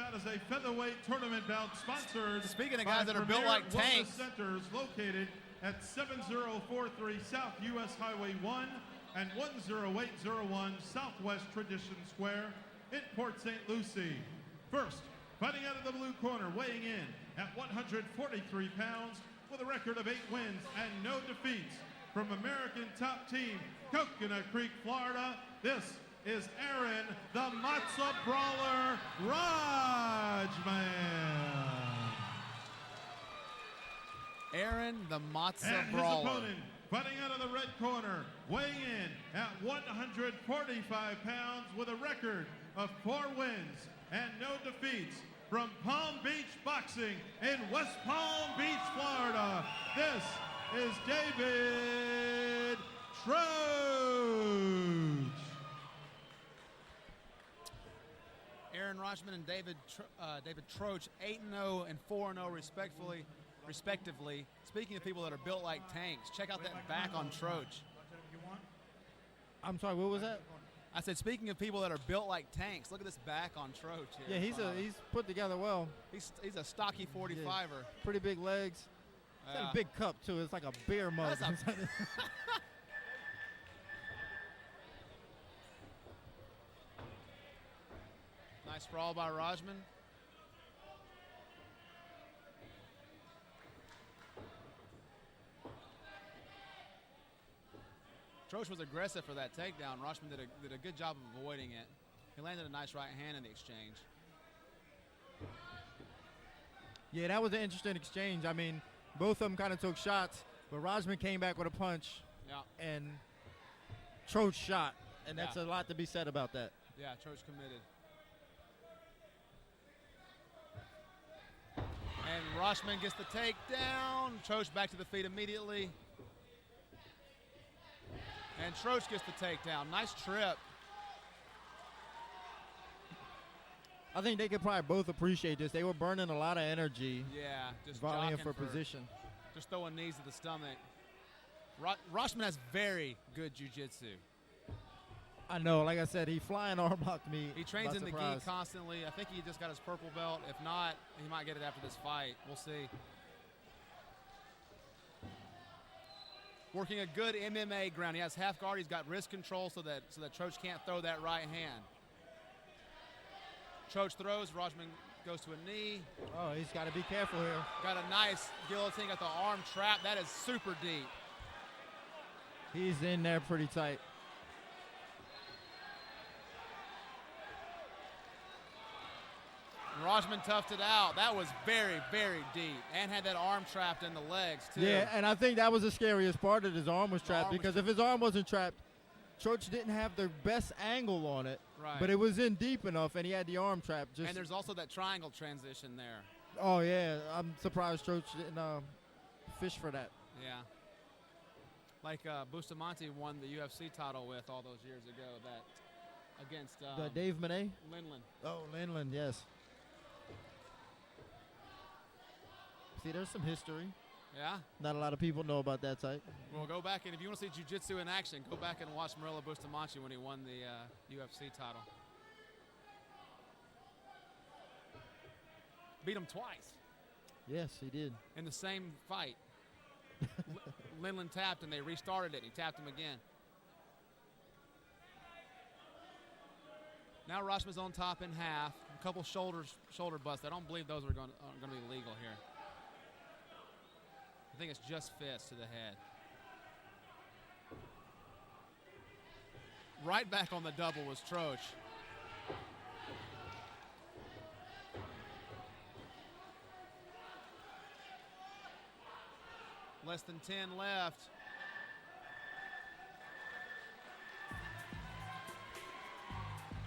bout is a featherweight tournament bout sponsored Speaking of guys that are built like tanks. Centers located at 7043 South US Highway 1 and 10801 Southwest Tradition Square in Port St. Lucie. First, fighting out of the blue corner, weighing in at 143 pounds with a record of 8 wins and no defeats from American top team, Coconut Creek, Florida. This is Aaron, the Matzo Brawler Rajman. Aaron, the Matzo And Brawler. his opponent, fighting out of the red corner, weighing in at 145 pounds with a record of 4 wins and no defeats from Palm Beach Boxing in West Palm Beach, Florida. This is David Troche. Aaron Rajman and David Troche, 8-0 and 4-0 respectively. Speaking of people that are built like tanks, check out that back on Troche. I'm sorry, what was that? I said, speaking of people that are built like tanks, look at this back on Troche here. Yeah, he's put together well. He's a stocky 45er. Yeah, pretty big legs. He's got a big cup, too. It's like a beer mug. Nice sprawl by Rajman. Troche was aggressive for that takedown. Rajman did a good job of avoiding it. He landed a nice right hand in the exchange. Yeah, that was an interesting exchange. I mean, both of them kind of took shots, but Rajman came back with a punch. Yeah. And Troche shot, and that's a lot to be said about that. Yeah, Troche committed. And Rajman gets the takedown. Troche back to the feet immediately. And Troche gets the takedown. Nice trip. I think they could probably both appreciate this. They were burning a lot of energy. Yeah, just volleying for position. Just throwing knees to the stomach. Rajman has very good jiu-jitsu. I know. Like I said, he flying arm blocked me. He trains in the gi surprise. constantly. I think he just got his purple belt. If not, he might get it after this fight. We'll see. Working a good MMA ground. He has half guard. He's got wrist control so that Troche can't throw that right hand. Troche throws. Rajman goes to a knee. Oh, he's got to be careful here. Got a nice guillotine. Got the arm trap. That is super deep. He's in there pretty tight. Rajman toughed it out. That was very, very deep. And had that arm trapped in the legs, too. Yeah, and I think that was the scariest part, that his arm was trapped. Because if his arm wasn't trapped, Troche didn't have the best angle on it. Right. But it was in deep enough, and he had the arm trapped. And there's also that triangle transition there. Oh, yeah. I'm surprised Troche didn't fish for that. Yeah. Like Bustamante won the UFC title with all those years ago, that against Dave Manet? Lindland. Oh, Lindland, yes. See, there's some history. Yeah? Not a lot of people know about that type. Well, go back, and if you want to see jiu-jitsu in action, go back and watch Murilo Bustamante when he won the UFC title. Beat him twice. Yes, he did. In the same fight. Lindland tapped, and they restarted it. He tapped him again. Now Rajman's on top in half. A couple shoulder busts. I don't believe those are going to be legal here. I think it's just fists to the head. Right back on the double was Troche. Less than 10 left.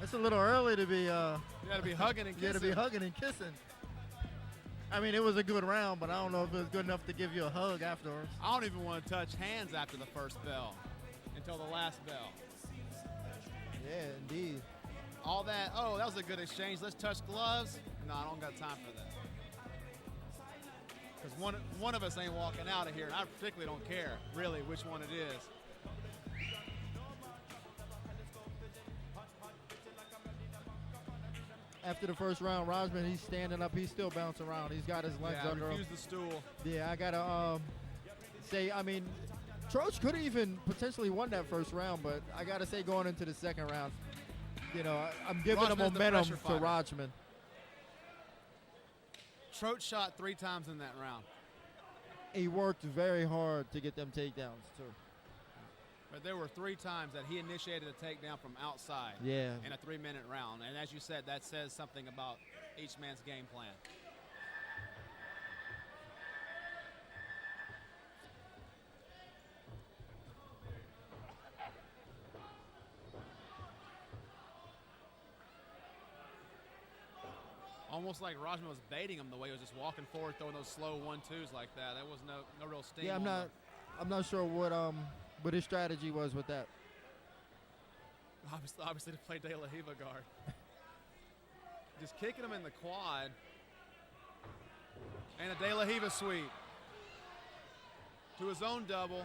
It's a little early to be. You got to be hugging and kissing. Yeah, to be hugging and kissing. I mean, it was a good round, but I don't know if it was good enough to give you a hug afterwards. I don't even want to touch hands after the first bell until the last bell. Yeah, indeed. All that, that was a good exchange. Let's touch gloves. No, I don't got time for that. Because one of us ain't walking out of here, and I particularly don't care, really, which one it is. after the first round, Rajman, he's standing up. He's still bouncing around. He's got his legs under him. Refused the stool. Yeah, I got to say, I mean, Troche could have even potentially won that first round, but I got to say going into the second round, you know, I'm giving Rajman's the momentum to fighter. Rajman. Troche shot 3 times in that round. He worked very hard to get them takedowns, too. But there were 3 times that he initiated a takedown from outside Yeah. in a 3-minute round. And as you said, that says something about each man's game plan. Almost like Rajman was baiting him the way he was just walking forward, throwing those slow 1-2s like that. There was no real steam. Yeah, I'm not sure what his strategy was with that. Obviously to play De La Riva guard. Just kicking him in the quad. And a De La Riva sweep. To his own double.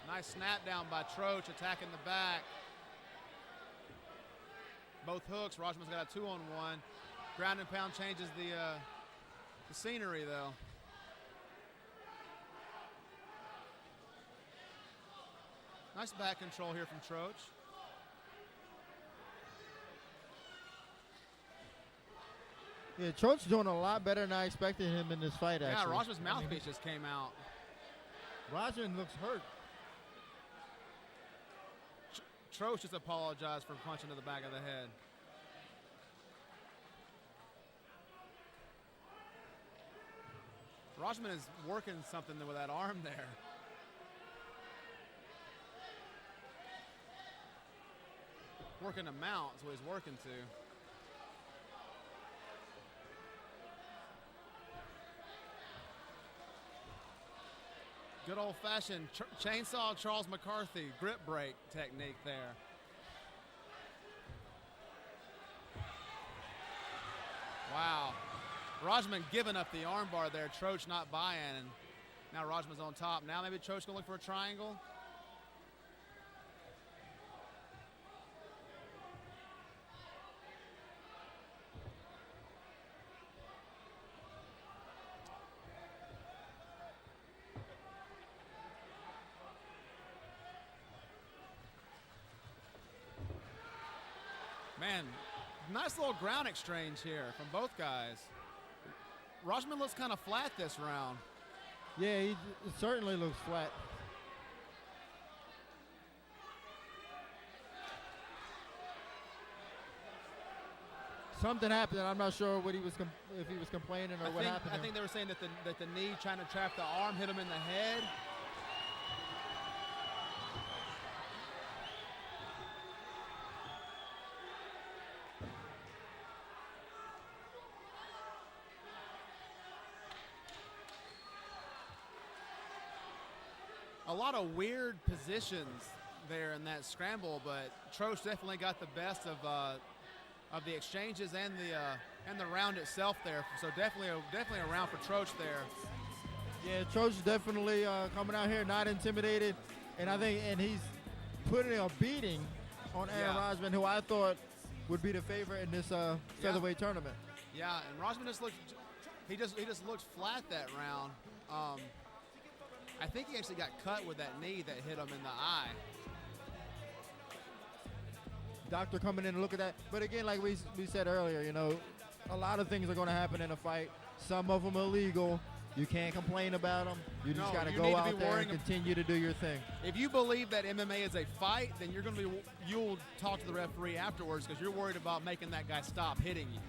Nice snap down by Troche, attacking the back. Both hooks. Rajman's got a 2-on-1. Ground and pound changes the scenery, though. Nice back control here from Troche. Yeah, Troche's doing a lot better than I expected him in this fight, actually. Yeah, Rajman's mouthpiece just came out. Rajman looks hurt. Troche just apologized for punching to the back of the head. Rajman is working something with that arm there. Working a mount is what he's working to. Good old-fashioned chainsaw Charles McCarthy grip break technique there. Wow. Rajman giving up the armbar there. Troche not buying. And now Rajman's on top. Now maybe Troche gonna look for a triangle. Man, nice little ground exchange here from both guys. Rajman looks kind of flat this round. Yeah, it certainly looks flat. Something happened. I'm not sure what if he was complaining or what happened. I think they were saying that the knee trying to trap the arm hit him in the head. A lot of weird positions there in that scramble, but Troche definitely got the best of the exchanges and the round itself there. So definitely a round for Troche there. Yeah, Troche definitely coming out here not intimidated, and he's putting a beating on Aaron Rajman, who I thought would be the favorite in this featherweight tournament. Yeah, and Rajman just looked flat that round. I think he actually got cut with that knee that hit him in the eye. Doctor coming in and look at that. But again, like we said earlier, you know, a lot of things are going to happen in a fight. Some of them illegal. You can't complain about them. You just got to go out there and continue to do your thing. If you believe that MMA is a fight, then you'll talk to the referee afterwards because you're worried about making that guy stop hitting you.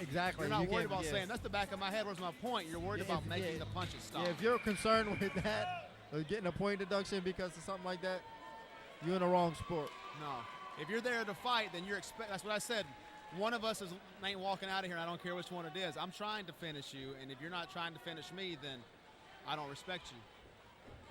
Exactly. You're not worried about saying, that's the back of my head, where's my point? You're worried about making the punches stop. Yeah, if you're concerned with that, or getting a point deduction because of something like that, you're in the wrong sport. No. If you're there to fight, then that's what I said. One of us ain't walking out of here, and I don't care which one it is. I'm trying to finish you, and if you're not trying to finish me, then I don't respect you.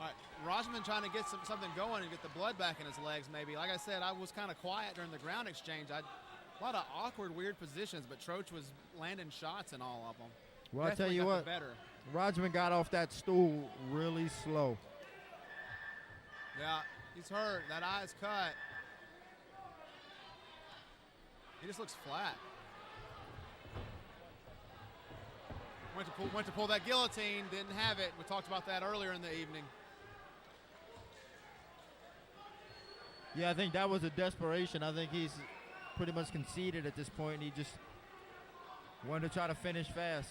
All right, Rajman trying to get something going and get the blood back in his legs maybe. Like I said, I was kind of quiet during the ground exchange. A lot of awkward, weird positions, but Troche was landing shots in all of them. Well, I'll tell you what, Rajman got off that stool really slow. Yeah, he's hurt. That eye's cut. just looks flat. Went to pull that guillotine, didn't have it. We talked about that earlier in the evening. Yeah, I think that was a desperation. I think he's pretty much conceded at this point. He just wanted to try to finish fast.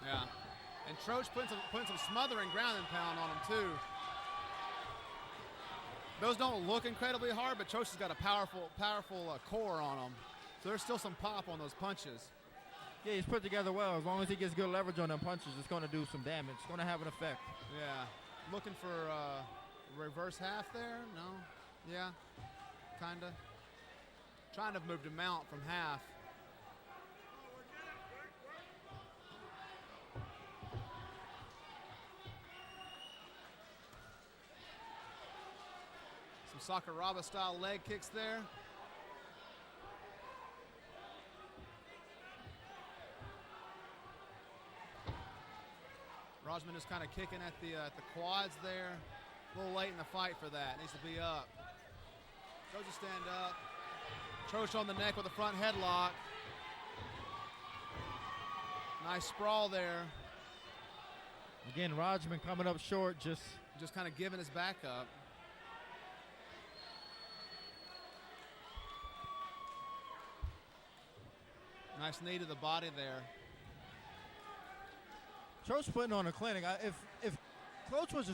Yeah, and Troche putting some smothering ground and pound on him too. Those don't look incredibly hard, but Troche has got a powerful core on him. So there's still some pop on those punches. Yeah, he's put together well. As long as he gets good leverage on them punches, it's going to do some damage. It's going to have an effect. Yeah. Looking for reverse half there? No? Yeah. Kind of. Trying to move to mount from half. Some Sakuraba-style leg kicks there. Rajman is kind of kicking at the quads there. A little late in the fight for that. Needs to be up. Troche stand up. Troche on the neck with a front headlock. Nice sprawl there. Again, Rajman coming up short, just kind of giving his back up. Nice knee to the body there. Troche putting on a clinic. If Troche was a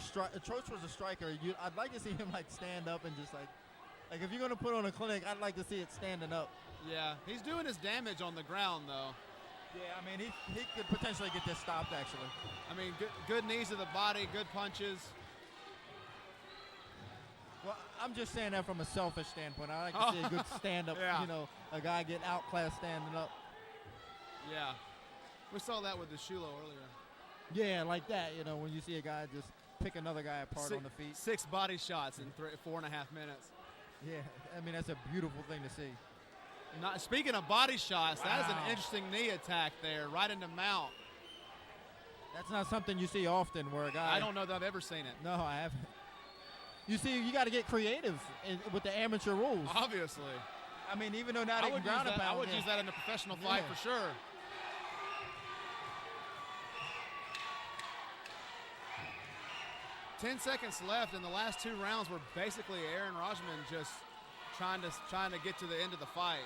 striker, I'd like to see him like stand up and just like if you're gonna put on a clinic, I'd like to see it standing up. Yeah, he's doing his damage on the ground though. Yeah, I mean he could potentially get this stopped actually. I mean good knees to the body, good punches. Well, I'm just saying that from a selfish standpoint. I like to see a good stand up. Yeah. You know, a guy get outclassed standing up. Yeah, we saw that with the Shulo earlier. Yeah, like that, you know, when you see a guy just pick another guy apart on the feet. 6 body shots in 4.5 minutes. Yeah, I mean, that's a beautiful thing to see. Speaking of body shots, Wow. That is an interesting knee attack there, right into mount. That's not something you see often where a guy... I don't know that I've ever seen it. No, I haven't. You see, you got to get creative with the amateur rules. Obviously. I mean, even though now they can ground and pound. I would use that in a professional fight for sure. Ten seconds left, and the last 2 rounds were basically Aaron Rajman just trying to get to the end of the fight.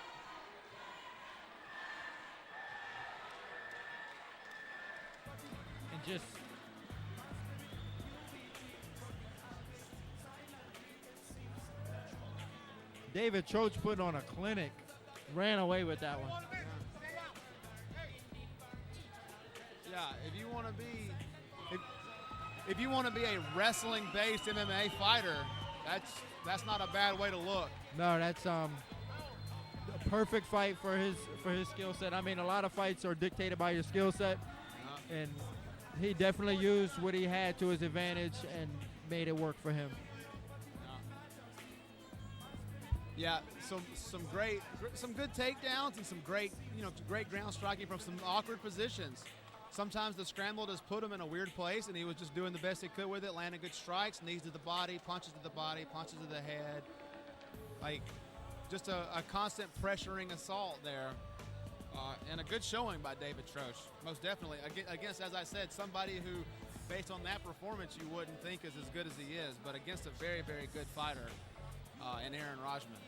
And just David Troche putting on a clinic, ran away with that one. Yeah, if you want to be a wrestling-based MMA fighter, that's not a bad way to look. No, that's a perfect fight for his skill set. I mean, a lot of fights are dictated by your skill set, and he definitely used what he had to his advantage and made it work for him. Yeah, some good takedowns and some great ground striking from some awkward positions. Sometimes the scramble just put him in a weird place, and he was just doing the best he could with it, landing good strikes, knees to the body, punches to the body, punches to the head. Like, just a constant pressuring assault there. And a good showing by David Troche, most definitely. Against, as I said, somebody who, based on that performance, you wouldn't think is as good as he is, but against a very, very good fighter in Aaron Rajman.